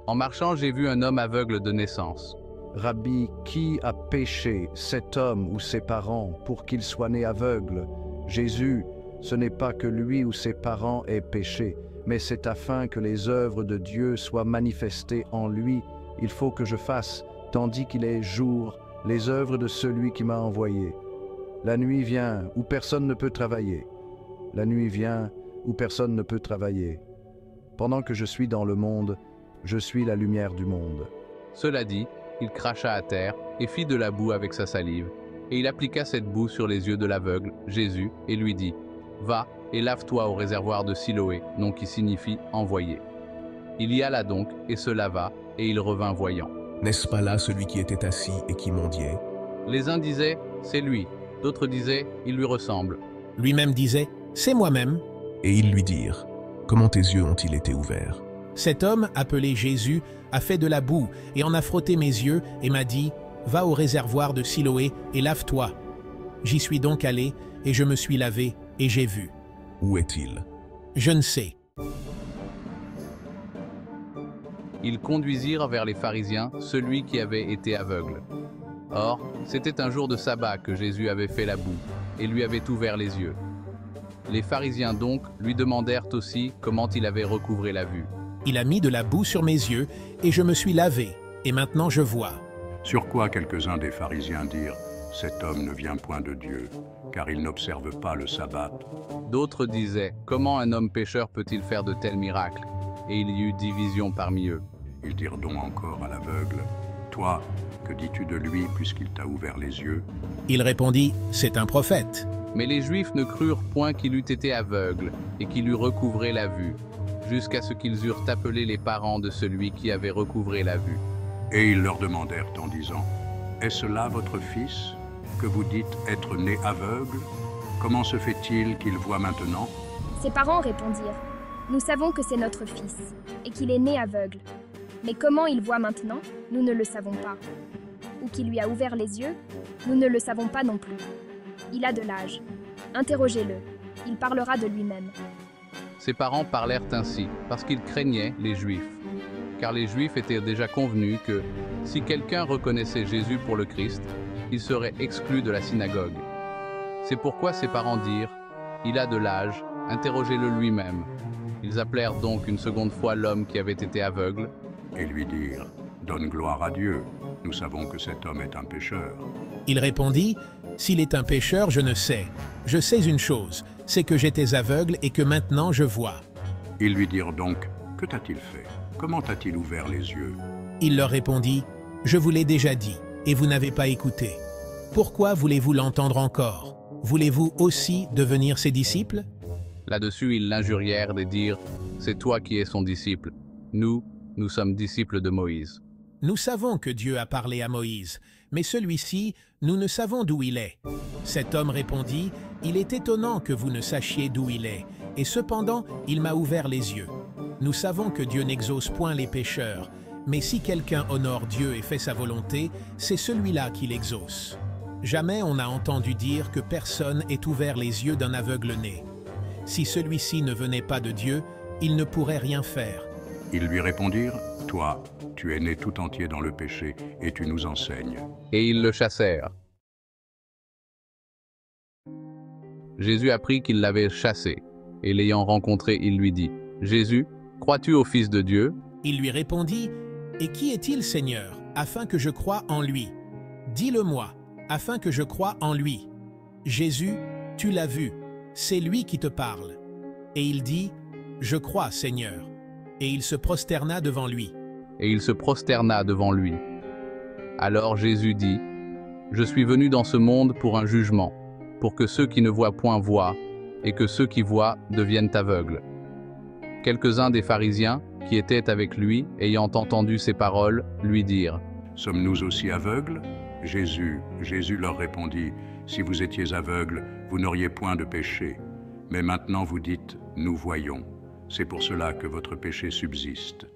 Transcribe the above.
En marchant, j'ai vu un homme aveugle de naissance. Rabbi, qui a péché, cet homme ou ses parents, pour qu'il soit né aveugle? Jésus, ce n'est pas que lui ou ses parents aient péché, mais c'est afin que les œuvres de Dieu soient manifestées en lui. Il faut que je fasse, tandis qu'il est jour, les œuvres de celui qui m'a envoyé. La nuit vient où personne ne peut travailler. La nuit vient où personne ne peut travailler. Pendant que je suis dans le monde, je suis la lumière du monde. Cela dit, il cracha à terre et fit de la boue avec sa salive, et il appliqua cette boue sur les yeux de l'aveugle, Jésus, et lui dit, « Va et lave-toi au réservoir de Siloé, nom qui signifie « envoyé ». Il y alla donc et se lava, et il revint voyant. N'est-ce pas là celui qui était assis et qui mendiait? Les uns disaient, « C'est lui », d'autres disaient, « Il lui ressemble ». Lui-même disait, « C'est moi-même ». Et ils lui dirent, « Comment tes yeux ont-ils été ouverts ?» Cet homme, appelé Jésus, a fait de la boue et en a frotté mes yeux et m'a dit, « Va au réservoir de Siloé et lave-toi ». J'y suis donc allé et je me suis lavé et j'ai vu. Où est-il? Je ne sais. Ils conduisirent vers les pharisiens celui qui avait été aveugle. Or, c'était un jour de sabbat que Jésus avait fait la boue et lui avait ouvert les yeux. Les pharisiens donc lui demandèrent aussi comment il avait recouvré la vue. Il a mis de la boue sur mes yeux et je me suis lavé et maintenant je vois. Sur quoi quelques-uns des pharisiens dirent « Cet homme ne vient point de Dieu, car il n'observe pas le sabbat. » D'autres disaient « Comment un homme pécheur peut-il faire de tels miracles ?» Et il y eut division parmi eux. Ils dirent donc encore à l'aveugle « Toi, que dis-tu de lui puisqu'il t'a ouvert les yeux ?» Il répondit, « C'est un prophète. » Mais les Juifs ne crurent point qu'il eût été aveugle et qu'il eût recouvré la vue, jusqu'à ce qu'ils eurent appelé les parents de celui qui avait recouvré la vue. Et ils leur demandèrent en disant « Est-ce là votre fils, que vous dites être né aveugle? Comment se fait-il qu'il voit maintenant ?» Ses parents répondirent, « Nous savons que c'est notre fils, et qu'il est né aveugle. Mais comment il voit maintenant, nous ne le savons pas. Ou qu'il lui a ouvert les yeux, nous ne le savons pas non plus. Il a de l'âge. Interrogez-le, il parlera de lui-même. » Ses parents parlèrent ainsi, parce qu'ils craignaient les Juifs. Car les Juifs étaient déjà convenus que, si quelqu'un reconnaissait Jésus pour le Christ, il serait exclu de la synagogue. C'est pourquoi ses parents dirent, « Il a de l'âge, interrogez-le lui-même. » Ils appelèrent donc une seconde fois l'homme qui avait été aveugle, et lui dirent « Donne gloire à Dieu, nous savons que cet homme est un pécheur. » Il répondit, « S'il est un pécheur, je ne sais. Je sais une chose, c'est que j'étais aveugle et que maintenant je vois. » Ils lui dirent donc « Que t'a-t-il fait? Comment t'a-t-il ouvert les yeux ?» Il leur répondit, « Je vous l'ai déjà dit, et vous n'avez pas écouté. Pourquoi voulez-vous l'entendre encore? Voulez-vous aussi devenir ses disciples ?» Là-dessus, ils l'injurièrent de dire, « C'est toi qui es son disciple. Nous sommes disciples de Moïse. » Nous savons que Dieu a parlé à Moïse, mais celui-ci, nous ne savons d'où il est. Cet homme répondit, « Il est étonnant que vous ne sachiez d'où il est, et cependant, il m'a ouvert les yeux. Nous savons que Dieu n'exauce point les pécheurs, mais si quelqu'un honore Dieu et fait sa volonté, c'est celui-là qui l'exauce. Jamais on n'a entendu dire que personne ait ouvert les yeux d'un aveugle né. Si celui-ci ne venait pas de Dieu, il ne pourrait rien faire. » Ils lui répondirent « Toi, tu es né tout entier dans le péché, et tu nous enseignes. » Et ils le chassèrent. Jésus apprit qu'ils l'avaient chassé, et l'ayant rencontré, il lui dit, « Jésus, crois-tu au Fils de Dieu ?» Il lui répondit, « Et qui est-il, Seigneur, afin que je croie en lui? Dis-le-moi, afin que je croie en lui. » Jésus, tu l'as vu, c'est lui qui te parle. Et il dit, « Je crois, Seigneur. » Et il se prosterna devant lui. Et il se prosterna devant lui. Alors Jésus dit, « Je suis venu dans ce monde pour un jugement, pour que ceux qui ne voient point voient, et que ceux qui voient deviennent aveugles. » Quelques-uns des pharisiens, qui étaient avec lui, ayant entendu ces paroles, lui dirent, « Sommes-nous aussi aveugles ?» Jésus leur répondit, « Si vous étiez aveugles, vous n'auriez point de péché. Mais maintenant vous dites, nous voyons. C'est pour cela que votre péché subsiste.